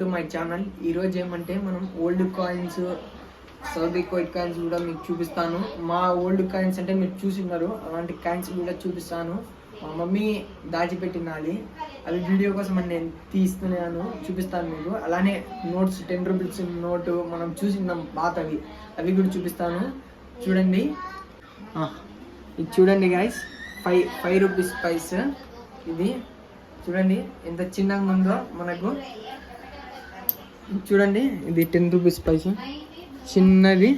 To my channel. ఈరోజు ఏమంటే మనం old coins, Saudi Coit coins కూడా మీకు చూపిస్తాను. మా ఓల్డ్ కాయిన్స్ అంటే మీరు చూసినారు, అలాంటి కాయిన్స్ కూడా చూపిస్తాను. మా మమ్మీ దాచిపెట్టినాలి, అవి వీడియో కోసం నేను తీస్తున్నాను, చూపిస్తాను మీకు. అలానే నోట్స్, 10 రూపీస్ నోటు మనం చూసినాం పాతవి, అవి కూడా చూపిస్తాను. చూడండి, ఇది చూడండి గైస్, 5 రూపీస్ పైస్. ఇది చూడండి ఎంత చిన్నగా ఉందో మనకు. చూడండి, ఇది 10 రూపీస్ పైస, చిన్నది.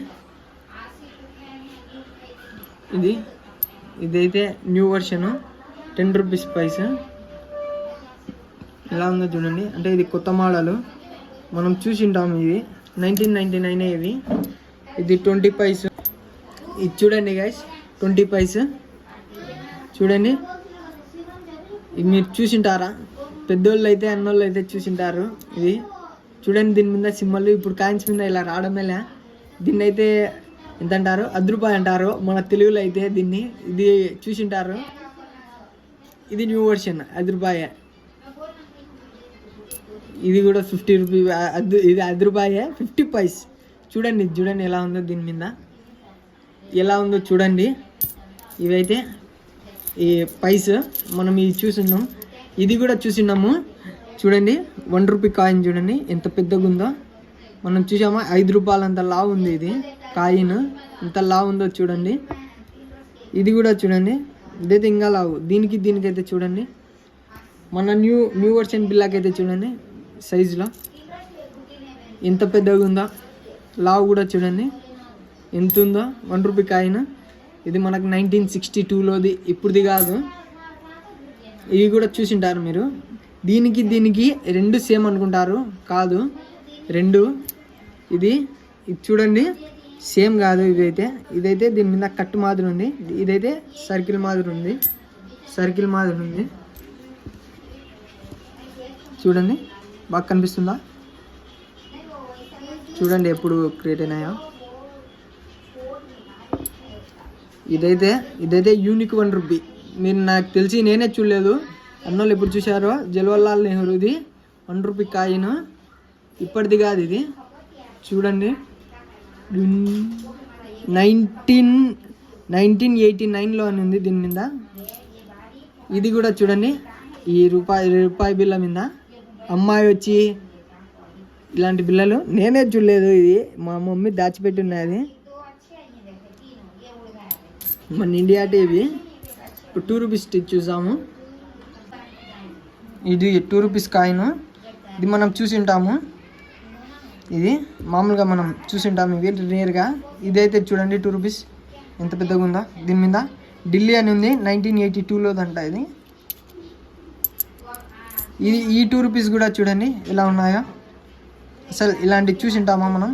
ఇదైతే న్యూ వర్షన్, 10 రూపీస్ పైస. ఎలా ఉందో చూడండి, అంటే ఇది కొత్త మోడల్, మనం చూసింటాము. ఇది 1999 ఇవి. ఇది 20 పైస. ఇది చూడండి గైస్, 20 పైస. చూడండి, ఇది మీరు చూసింటారా? పెద్దోళ్ళు అయితే, అన్నోళ్ళు అయితే చూసింటారు. ఇది చూడండి, దీని మీద సింబల్ ఇప్పుడు కాయిన్స్ మీద ఇలా రావడమేలే. దీన్ని అయితే ఎంత అంటారు? 10 రూపాయలు అంటారు మన తెలుగులో అయితే దీన్ని. ఇది చూసింటారు. ఇది న్యూ వర్షన్, 10 రూపాయే. ఇది కూడా 50 రూపీస్. ఇది 10 రూపాయే, 50 పైస్. చూడండి, చూడండి ఎలా ఉందో, దీని మీద ఎలా ఉందో చూడండి. ఇవైతే ఈ పైస్ మనం ఇది చూసిన్నాం, ఇది కూడా చూసిన్నాము. చూడండి, 1 రూపీ కాయిన్ చూడండి ఎంత పెద్దగా ఉందో. మనం చూసామా, 5 రూపాయలు అంత లావు ఉంది. ఇది కాయిన్ ఎంత లావు ఉందో చూడండి. ఇది కూడా చూడండి, ఇదైతే ఇంకా లావు. దీనికైతే చూడండి, మన న్యూ వర్షన్ బిల్లాకైతే చూడండి సైజులో ఎంత పెద్దగా ఉందో. లావు కూడా చూడండి ఎంత ఉందో. 1 రూపీ కాయిన్. ఇది మనకు 1962లోది, ఇప్పుడుది కాదు. ఇవి కూడా చూసింటారు మీరు. దీనికి 2 సేమ్ అనుకుంటారు, కాదు 2. ఇది చూడండి, సేమ్ కాదు. ఇదైతే దీని మీద కట్ మాదిరి ఉంది, ఇదైతే సర్కిల్ మాదిరి ఉంది. చూడండి, బాగా కనిపిస్తుందా? చూడండి ఎప్పుడు క్రియేట్ అయినాయో. ఇదైతే యూనిక్ 1 రూపీ. మీరు నాకు తెలిసి నేనే చూడలేదు, అన్నోళ్ళు ఎప్పుడు చూశారో. జవహర్లాల్ నెహ్రూది 1 రూపీ కాయిన్, ఇప్పటిది కాదు ఇది. చూడండి, 1989లో అని ఉంది దీని మీద. ఇది కూడా చూడండి, ఈ రూపాయి బిల్ల మీద అమ్మాయి వచ్చి ఇలాంటి బిల్లలు నేనే చూడలేదు. ఇది మా మమ్మీ దాచిపెట్టి ఉన్నది. మన ఇండియా టీవీ. ఇప్పుడు 2 రూపీస్ చూసాము. ఇది 2 రూపీస్ కాయిన్. ఇది మనం చూసి ఉంటాము, ఇది మామూలుగా మనం చూసి ఉంటాము ఇవి రేర్గా. ఇదైతే చూడండి 2 రూపీస్ ఎంత పెద్దగా ఉందో. దీని మీద ఢిల్లీ అని ఉంది, 1982లోదంట ఇది. ఈ 2 రూపీస్ కూడా చూడండి ఎలా ఉన్నాయో. అసలు ఇలాంటివి చూసి ఉంటామా మనం?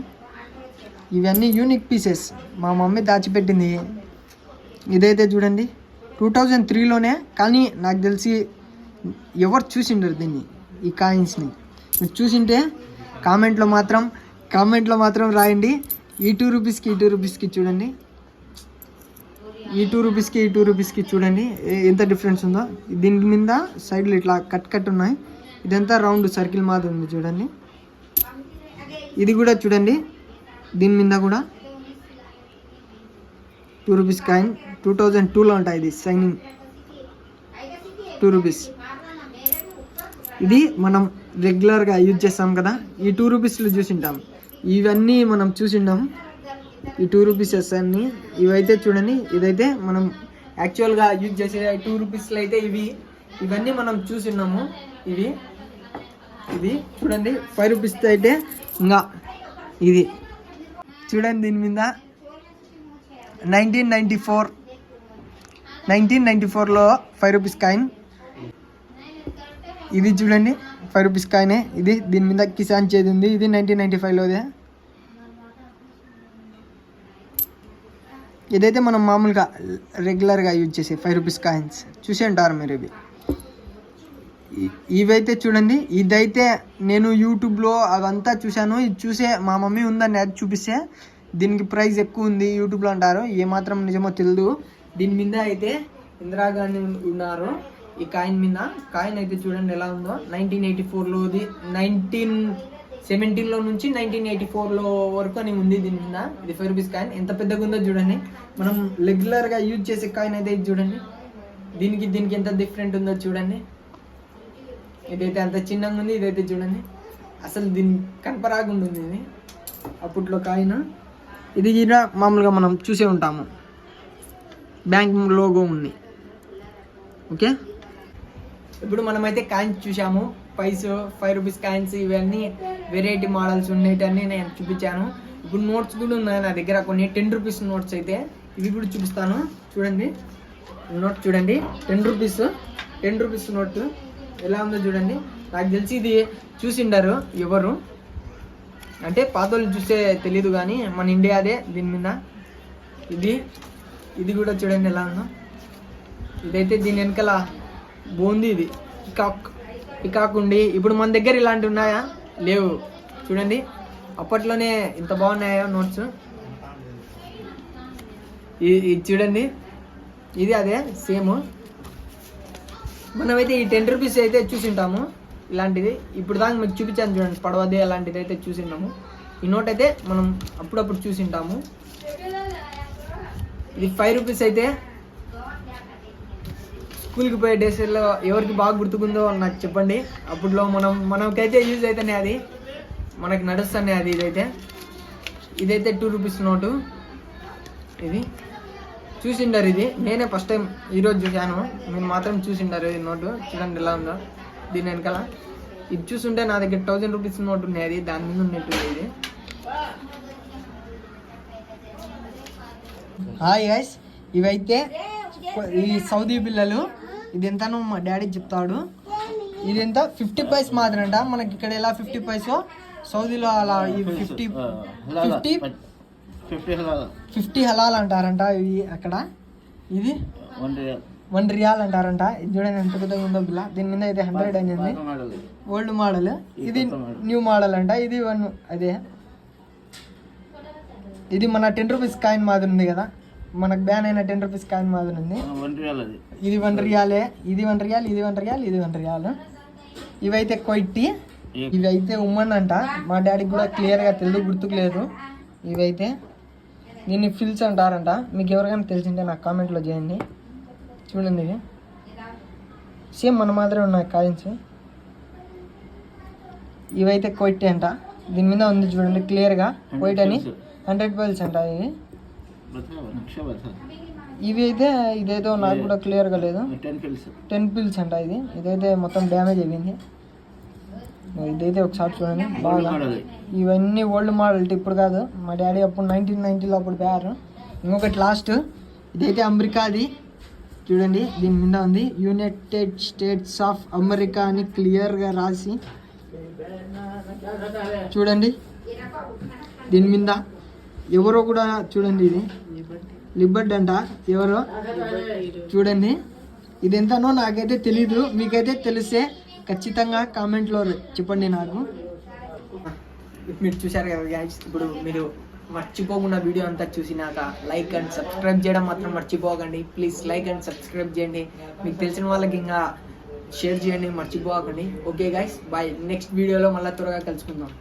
ఇవన్నీ యూనిక్ పీసెస్, మా మమ్మీ దాచిపెట్టింది. ఇదైతే చూడండి 2003లోనే, కానీ నాకు తెలిసి ఎవరు చూసిండరు దీన్ని, ఈ కాయిన్స్ని. మీరు చూసింటే కామెంట్లో మాత్రం రాయండి. ఈ 2 రూపీస్కి చూడండి, ఈ 2 రూపీస్కి చూడండి ఎంత డిఫరెన్స్ ఉందో. దీని మీద సైడ్లు ఇట్లా కట్ ఉన్నాయి, ఇదంతా రౌండ్ సర్కిల్ మాత్రం ఉంది చూడండి. ఇది కూడా చూడండి, దీని మీద కూడా 2 రూపీస్ కాయిన్, 2002లో ఉంటాయి. ఇది సైనింగ్ 2 రూపీస్. ఇది మనం రెగ్యులర్గా యూజ్ చేస్తాం కదా, ఈ 2 రూపీస్లో చూసింటాం. ఇవన్నీ మనం చూసింటాం, ఈ 2 రూపీసెస్ అన్నీ. ఇవైతే చూడండి, ఇదైతే మనం యాక్చువల్గా యూజ్ చేసే 2 రూపీస్లో అయితే ఇవన్నీ మనం చూసిన్నాము. ఇది చూడండి 5 రూపీస్తో అయితే ఇంకా ఇది చూడండి, దీని మీద 1994లో 5 రూపీస్ కాయిన్. ఇది చూడండి 5 రూపీస్ కాయినే. ఇది దీని మీద కిసాన్ చేది ఉంది, ఇది 1995లోదే. ఇదైతే మనం మామూలుగా రెగ్యులర్గా యూజ్ చేసే 5 రూపీస్ కాయిన్స్ చూసే ఉంటారు మీరు. ఇవైతే చూడండి, ఇదైతే నేను యూట్యూబ్లో అవంతా చూశాను. ఇది చూసే మా మమ్మీ ఉందని అది చూపిస్తే దీనికి ప్రైస్ ఎక్కువ ఉంది యూట్యూబ్లో అంటారు. ఏమాత్రం నిజమో తెలియదు. దీని మీద అయితే ఇందిరాగాంధీ ఉన్నారు. ఈ కాయిన్ మీద కాయిన్ అయితే చూడండి ఎలా ఉందో. 1984లోది, 17లో నుంచి 1984లో వరకు అని ఉంది దీని మీద. ఇది 5 రూపీస్ కాయిన్. ఎంత పెద్దగా ఉందో చూడండి. మనం రెగ్యులర్గా యూజ్ చేసే కాయిన్ అయితే ఇది చూడండి. దీనికి ఎంత డిఫరెంట్ ఉందో చూడండి. ఇదైతే అంత చిన్నగా ఉంది, ఇదైతే చూడండి అసలు దీని కనపరాకుండా ఉంది. ఇది అప్పట్లో కాయిన్. ఇది కూడా మామూలుగా మనం చూసే ఉంటాము, బ్యాంక్ లోగో ఉంది. ఓకే, ఇప్పుడు మనమైతే కాయిన్స్ చూసాము. 5 రూపీస్ కాయిన్స్, ఇవన్నీ వెరైటీ మోడల్స్ ఉండేటన్నీ నేను చూపించాను. ఇప్పుడు నోట్స్ కూడా ఉన్నాయి నా దగ్గర, కొన్ని 10 రూపీస్ నోట్స్ అయితే ఇవి కూడా చూపిస్తాను. చూడండి నోట్ చూడండి, 10 రూపీస్ నోట్ ఎలా ఉందో చూడండి. నాకు తెలిసి ఇది చూసిండారు ఎవరు అంటే పాతోళ్ళు చూస్తే తెలీదు కానీ మన ఇండియాదే దీని మీద. ఇది కూడా చూడండి ఎలా ఉందో. ఇదైతే దీని వెనకాల బాగుంది. ఇది పికాక్ ఉండి, ఇప్పుడు మన దగ్గర ఇలాంటివి ఉన్నాయా? లేవు. చూడండి అప్పట్లోనే ఇంత బాగున్నాయో నోట్స్. ఇది చూడండి, ఇది అదే సేమ్. మనమైతే ఈ 10 రూపీస్ అయితే చూసింటాము ఇలాంటిది. ఇప్పుడు దాకా మీకు చూపించాను చూడండి, పడవది అలాంటిది అయితే చూసింటాము. ఈ నోట్ అయితే మనం అప్పుడప్పుడు చూసింటాము. ఇది 5 రూపీస్ అయితే స్కూల్కి పోయే డేస్లో ఎవరికి బాగా గుర్తుకుందో నాకు చెప్పండి. అప్పట్లో మనకైతే యూజ్ అయితేనే అది మనకి నడుస్తానే అది. ఇదైతే 2 రూపీస్ నోటు. ఇది చూసిండారు, ఇది నేనే ఫస్ట్ టైం ఈరోజు చూశాను. మీరు మాత్రం చూసిండారు ఈ నోటు. చూడండి ఎలా ఉందో దీని వెనకాల. ఇది చూస్తుంటే నా దగ్గర 1000 రూపీస్ నోట్ ఉన్నాయి, అది దాని మీద ఉన్నట్టు. ఇది హాయ్ గైస్, ఇవైతే ఈ సౌదీ బిల్లలు. ఇది ఎంతనో మా డాడీ చెప్తాడు. ఇది ఎంత 50 పైస్ మాత్రంట. మనకి ఇక్కడ ఎలా 50 పైసో సౌదీలో అలా ఈ 50 హలాల్ అంటారంట ఇవి అక్కడ. ఇది 1 రియాల్ అంటారంట. ఇది చూడండి ఎంత పెద్దగా ఉందో బిల్ల. దీని మీద అయితే 100 అయింది, ఓల్డ్ మోడల్. ఇది న్యూ మోడల్ అంట. ఇది 1 అదే. ఇది మన 10 రూపీస్ కాయిన్ మాదిరి ఉంది కదా, మనకు బ్యాన్ అయిన 10 రూపీస్ కాయిన్ మాదిరి ఉంది. ఇది 1 రియాలే. ఇది 1 రియాల్, ఇది 1 రియాల్, ఇది 1 రియాల్. ఇవైతే కొయిట్టి, ఇవైతే ఉమ్మన్ అంట. మా డాడీకి కూడా క్లియర్గా తెలియదు, గుర్తుకు లేదు. ఇవైతే దీన్ని ఫిల్స్ అంటారంట. మీకు ఎవరికైనా తెలిసింటే నాకు కామెంట్లో చేయండి. చూడండి ఇవి సేమ్ మన మాదిరి ఉన్నాయి కాయిన్స్. ఇవైతే కొయిట్టి అంట. దీని మీద ఉంది చూడండి క్లియర్గా కొయిట్ అని. 100 పైల్స్ అంట ఇవి. ఇవి అయితే ఇదేదో నాకు కూడా క్లియర్గా లేదు. 10 పిల్స్ అంట ఇది. ఇదైతే మొత్తం డ్యామేజ్ అయిపోయింది. ఇదైతే ఒకసారి చూడండి బాగా. ఇవన్నీ ఓల్డ్ మోడల్, ఇప్పుడు కాదు. మా డాడీ అప్పుడు 1990లో అప్పుడు పేరు. ఇంకొకటి లాస్ట్, ఇదైతే అమెరికాది. చూడండి దీని మీద ఉంది యునైటెడ్ స్టేట్స్ ఆఫ్ అమెరికా అని క్లియర్గా రాసి. చూడండి దీని మీద ఎవరో కూడా చూడండి, ఇది లిబర్టీ అంట ఎవరో. చూడండి ఇది ఎంతనో నాకైతే తెలీదు, మీకైతే తెలిస్తే ఖచ్చితంగా కామెంట్లో చెప్పండి నాకు. మీరు చూశారు కదా గైస్, ఇప్పుడు మీరు మర్చిపోకుండా వీడియో అంతా చూసినాక లైక్ అండ్ సబ్స్క్రైబ్ చేయడం మాత్రం మర్చిపోకండి. ప్లీజ్ లైక్ అండ్ సబ్స్క్రైబ్ చేయండి. మీకు తెలిసిన వాళ్ళకి ఇంకా షేర్ చేయండి, మర్చిపోకండి. Okay guys, bye. నెక్స్ట్ వీడియోలో మళ్ళీ త్వరగా కలుసుకుందాం.